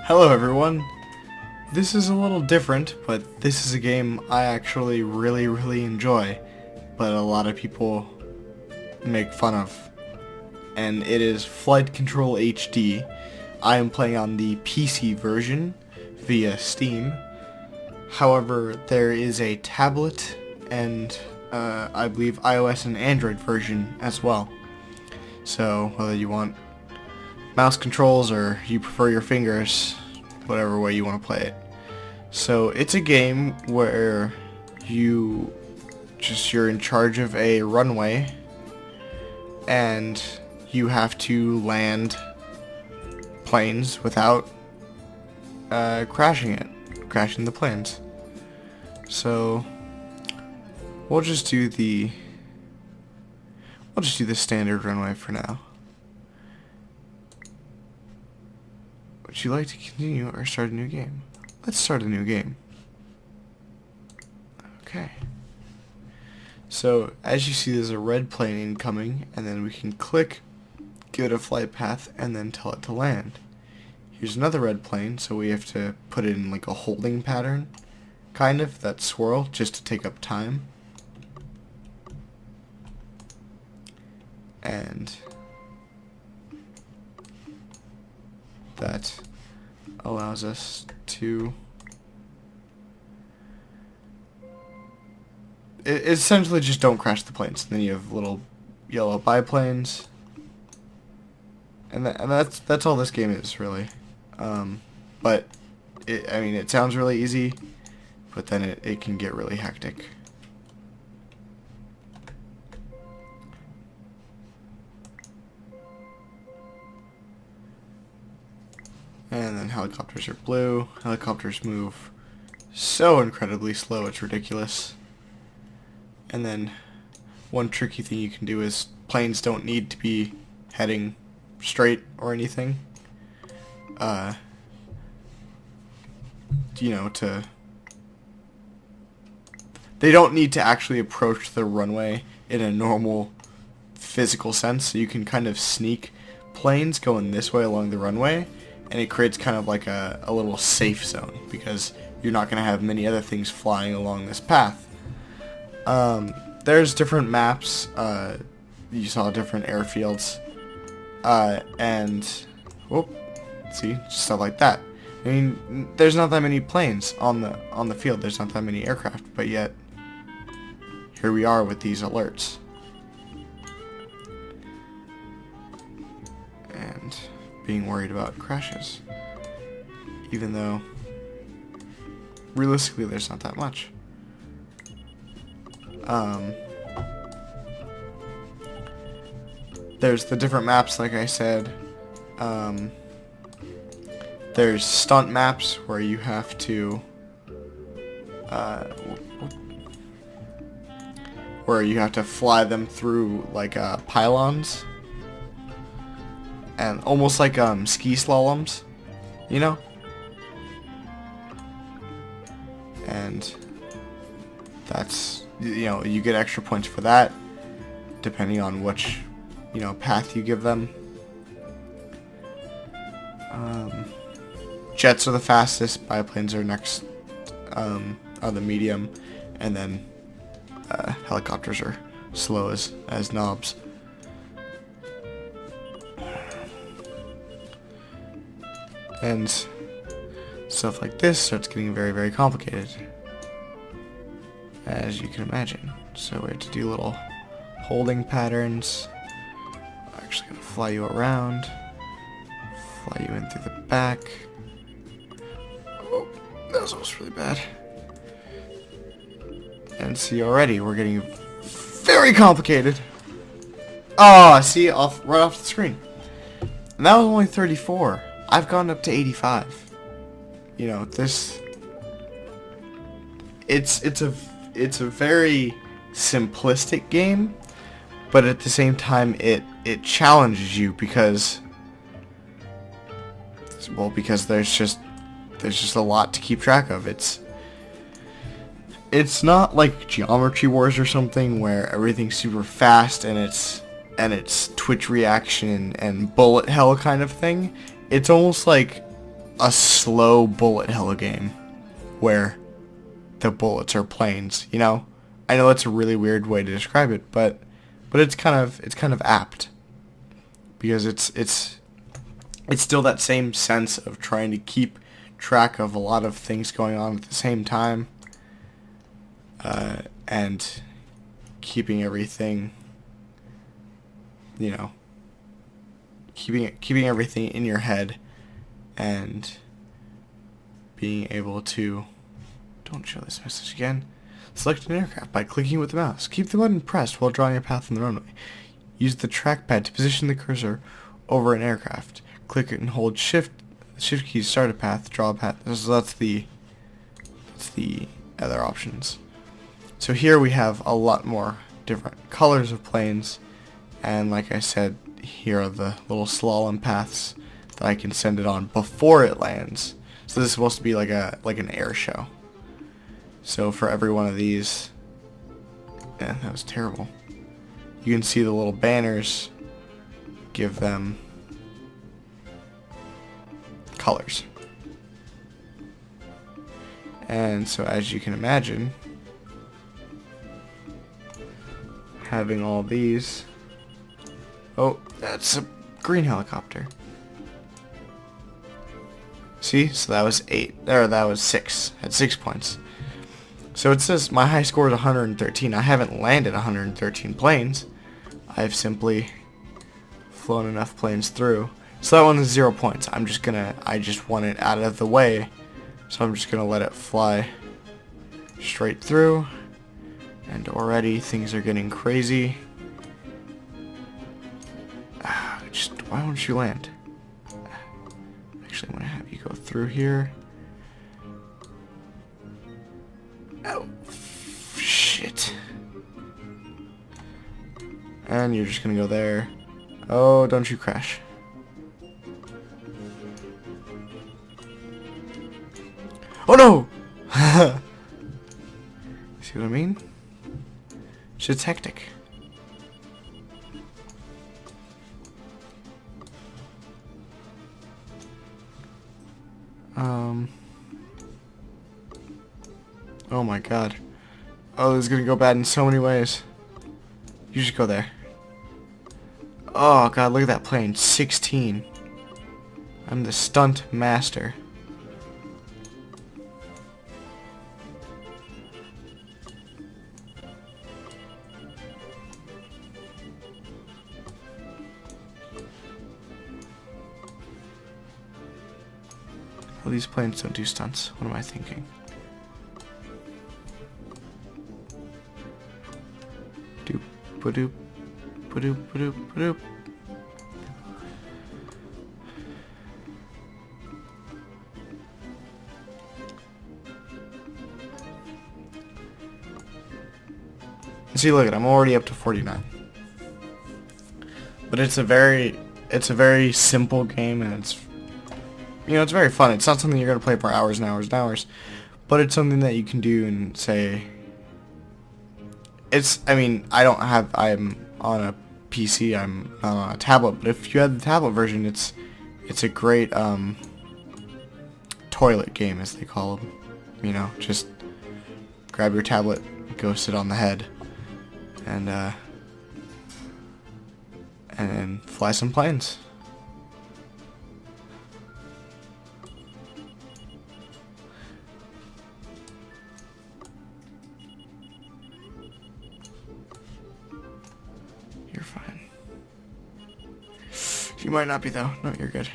Hello everyone. This is a little different, but this is a game I actually really enjoy, but a lot of people make fun of. And it is Flight Control HD. I am playing on the PC version via Steam. However, there is a tablet and I believe iOS and Android version as well. So whether you want mouse controls or you prefer your fingers, whatever way you want to play it. So it's a game where you're in charge of a runway and you have to land planes without crashing the planes. So we'll just do the standard runway for now. Would you like to continue or start a new game? Let's start a new game. Okay. So as you see, there's a red plane incoming, and then we can click, give it a flight path, and then tell it to land. Here's another red plane, so we have to put it in like a holding pattern, kind of, that swirl, just to take up time. And that allows us to essentially just don't crash the planes. And then you have little yellow biplanes, and that's all this game is really. But it sounds really easy, but then it can get really hectic. And then helicopters are blue. Helicopters move so incredibly slow, it's ridiculous. And then one tricky thing you can do is planes don't need to be heading straight or anything. They don't need to actually approach the runway in a normal physical sense, so you can kind of sneak planes going this way along the runway, and it creates kind of like a little safe zone, because you're not going to have many other things flying along this path. There's different maps. You saw different airfields. And, whoop, see, stuff like that. I mean, there's not that many planes on the field. There's not that many aircraft, but yet, here we are with these alerts. And being worried about crashes, even though realistically there's not that much. There's the different maps, like I said. There's stunt maps where you have to fly them through like pylons. And almost like ski slaloms, you know? And that's, you get extra points for that, depending on which, path you give them. Jets are the fastest, biplanes are next, are the medium, and then helicopters are slow as knobs. And stuff like this starts getting very complicated, as you can imagine. So we have to do little holding patterns. I'm actually going to fly you around, fly you in through the back. Oh, that was almost really bad. And see, already we're getting very complicated. Ah, see, right off the screen. And that was only 34. I've gone up to 85. It's a very simplistic game, but at the same time it challenges you because there's just a lot to keep track of. It's not like Geometry Wars or something where everything's super fast and it's twitch reaction and bullet hell kind of thing. It's almost like a slow bullet hell game where the bullets are planes, you know? I know that's a really weird way to describe it, but it's kind of apt because it's still that same sense of trying to keep track of a lot of things going on at the same time, and keeping everything, you know, keeping everything in your head, and being able to, don't show this message again. Select an aircraft by clicking with the mouse. Keep the button pressed while drawing a path on the runway. Use the trackpad to position the cursor over an aircraft. Click it and hold shift key to start a path, draw a path. So that's the other options. So here we have a lot more different colors of planes, and like I said, here are the little slalom paths that I can send it on before it lands. So this is supposed to be like an air show. So for every one of these, yeah, that was terrible. You can see the little banners give them colors. And so as you can imagine, having all these, oh, that's a green helicopter. See, so that was 8, there, that was 6, at 6 points. So it says my high score is 113. I haven't landed 113 planes. I've simply flown enough planes through. So that one is 0 points. I just want it out of the way. So I'm just gonna let it fly straight through. And already things are getting crazy. Just, why won't you land? Actually, I'm gonna have you go through here. Oh, shit. And you're just gonna go there. Oh, don't you crash. Oh no! See what I mean? Shit's hectic. Oh my god. Oh, this is gonna go bad in so many ways. You just go there. Oh god, look at that plane. 16. I'm the stunt master. Oh, these planes don't do stunts. What am I thinking? Doop, ba-doop, ba-doop, ba-doop, ba-doop. See, look, I'm already up to 49. But it's a very simple game, and it's, you know, it's very fun. It's not something you're gonna play for hours and hours and hours, but it's something that you can do and say. I mean, I'm on a PC. I'm not on a tablet. But if you had the tablet version, it's a great toilet game, as they call them. You know, just grab your tablet, go sit on the head, and then fly some planes. You're fine. You might not be though. No, you're good.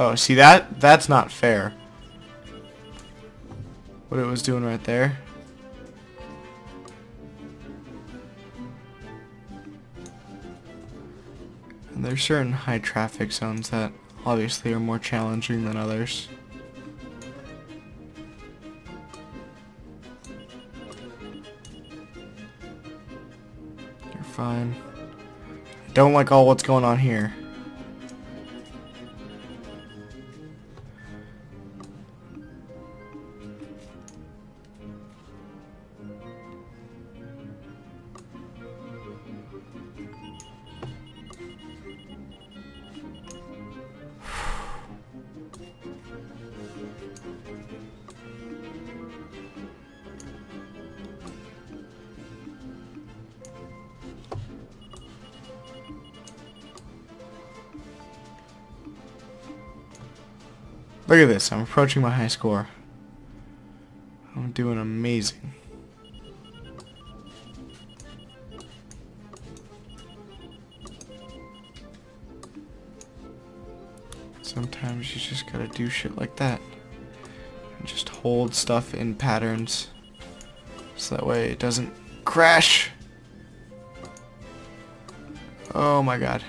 Oh, see that's not fair. What it was doing right there. And there's certain high traffic zones that obviously are more challenging than others. You're fine. Don't like all what's going on here. Look at this, I'm approaching my high score. I'm doing amazing. Sometimes you just gotta do shit like that. And just hold stuff in patterns. So that way it doesn't crash. Oh my god.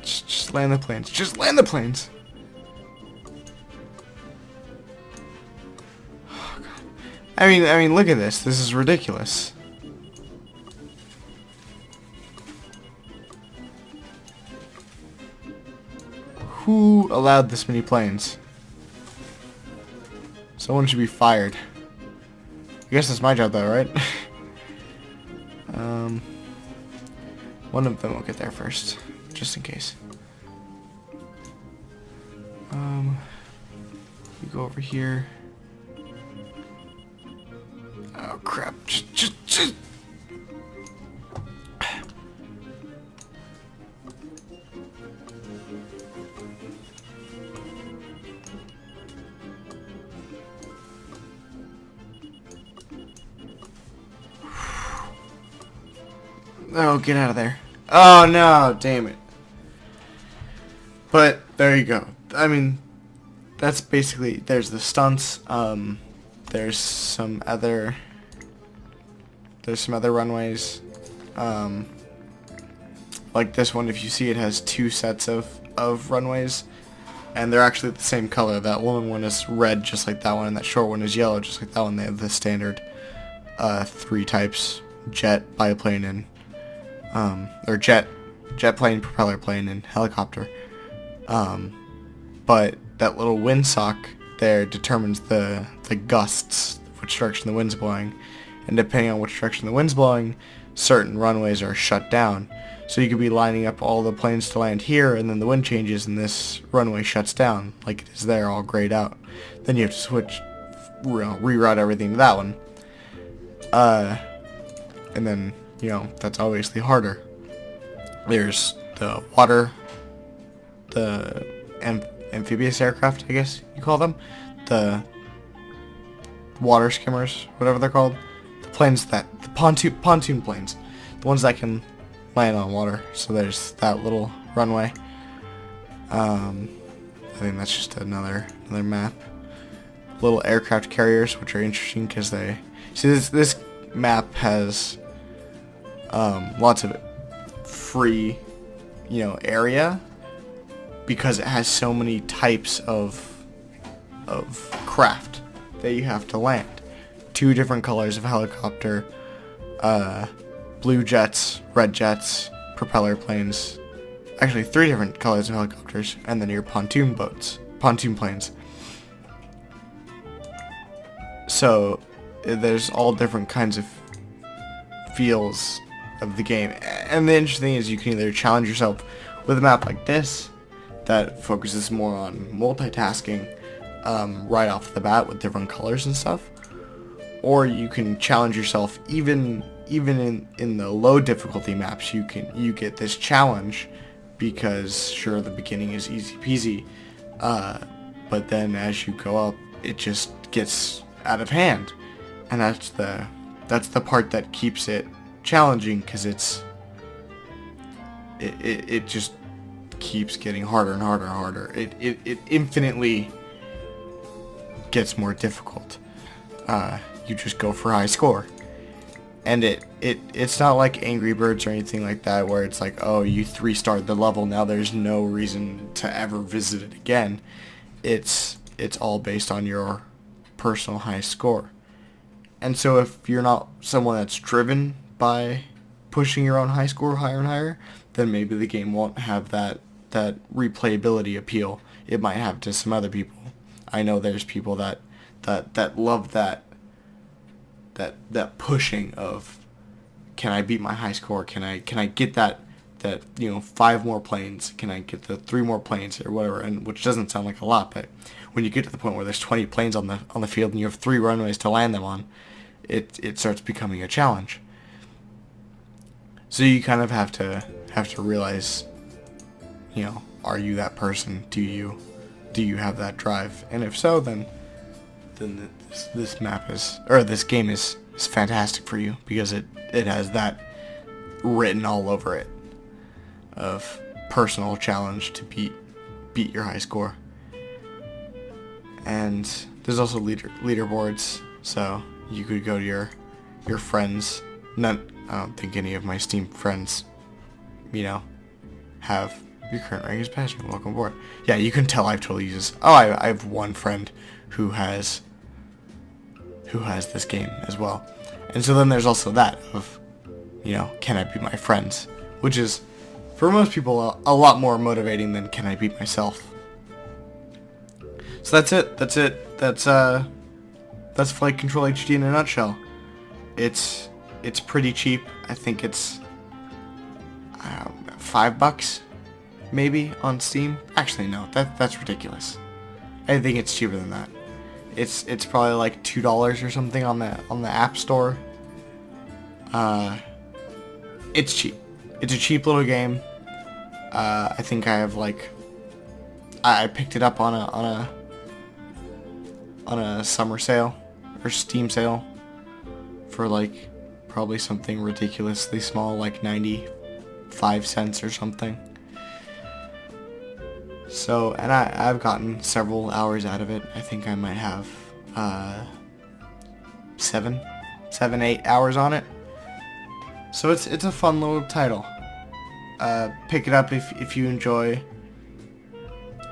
Just land the planes. Just land the planes. Oh, God. I mean, look at this. This is ridiculous. Who allowed this many planes? Someone should be fired. I guess that's my job though, right? One of them will get there first, just in case. You go over here. Oh crap! Just. Oh, get out of there. Oh no, damn it. But there you go. I mean, that's basically, there's the stunts. There's some other runways. Like this one, if you see, it has two sets of runways, and they're actually the same color. That long one is red, just like that one, and that short one is yellow, just like that one. They have the standard three types: jet, biplane, and or jet plane, propeller plane, and helicopter. But that little windsock there determines the gusts, which direction the wind's blowing, and depending on which direction the wind's blowing, certain runways are shut down. So you could be lining up all the planes to land here, and then the wind changes and this runway shuts down, like it is there, all grayed out. Then you have to switch, reroute everything to that one. And then, you know, that's obviously harder. There's the water, the amphibious aircraft, I guess you call them, the water skimmers, whatever they're called, the planes the pontoon planes, the ones that can land on water. So there's that little runway. I think that's just another map. Little aircraft carriers, which are interesting because they see this map has lots of free, area, because it has so many types of craft that you have to land. 2 different colors of helicopter, blue jets, red jets, propeller planes, actually 3 different colors of helicopters, and then your pontoon planes. So there's all different kinds of feels of the game. And the interesting thing is you can either challenge yourself with a map like this that focuses more on multitasking right off the bat with different colors and stuff, or you can challenge yourself even in the low difficulty maps. You get this challenge because sure, the beginning is easy peasy, but then as you go up it just gets out of hand, and that's the part that keeps it challenging, because it just keeps getting harder and harder and harder. It infinitely gets more difficult. You just go for high score, and it's not like Angry Birds or anything like that where it's like, oh, you 3-starred the level, now there's no reason to ever visit it again. It's it's all based on your personal high score. And so if you're not someone that's driven by pushing your own high score higher and higher, then maybe the game won't have that replayability appeal it might have to some other people. I know there's people that love that pushing of, can I beat my high score? Can I get that 5 more planes? Can I get the 3 more planes or whatever? And which doesn't sound like a lot, but when you get to the point where there's 20 planes on the field and you have 3 runways to land them on, it starts becoming a challenge. So you kind of have to realize, are you that person? Do you have that drive? And if so, then this game is fantastic for you, because it has that written all over it of personal challenge to beat your high score. And there's also leaderboards, so you could go to your friends. I don't think any of my Steam friends, have your current rank is passing. Welcome aboard. Yeah, you can tell I've totally used this. Oh, I have one friend who has this game as well. And so then there's also that of, can I beat my friends? Which is, for most people, a lot more motivating than can I beat myself. So that's it. That's Flight Control HD in a nutshell. It's pretty cheap. I think it's $5 maybe on Steam. Actually, no, that's ridiculous. I think it's cheaper than that. It's probably like $2 or something on the App Store. It's cheap. It's a cheap little game. I think I have I picked it up on a summer sale or Steam sale for probably something ridiculously small, like 95 cents or something. So, and I've gotten several hours out of it. I think I might have 8 hours on it. So it's a fun little title. Pick it up if you enjoy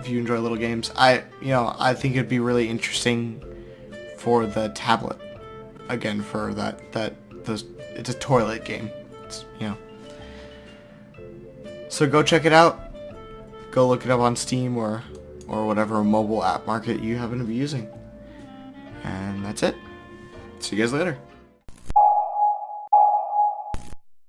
little games. I think it'd be really interesting for the tablet. Again, for it's a toilet game. So go check it out. Go look it up on Steam or whatever mobile app market you happen to be using. And that's it. See you guys later.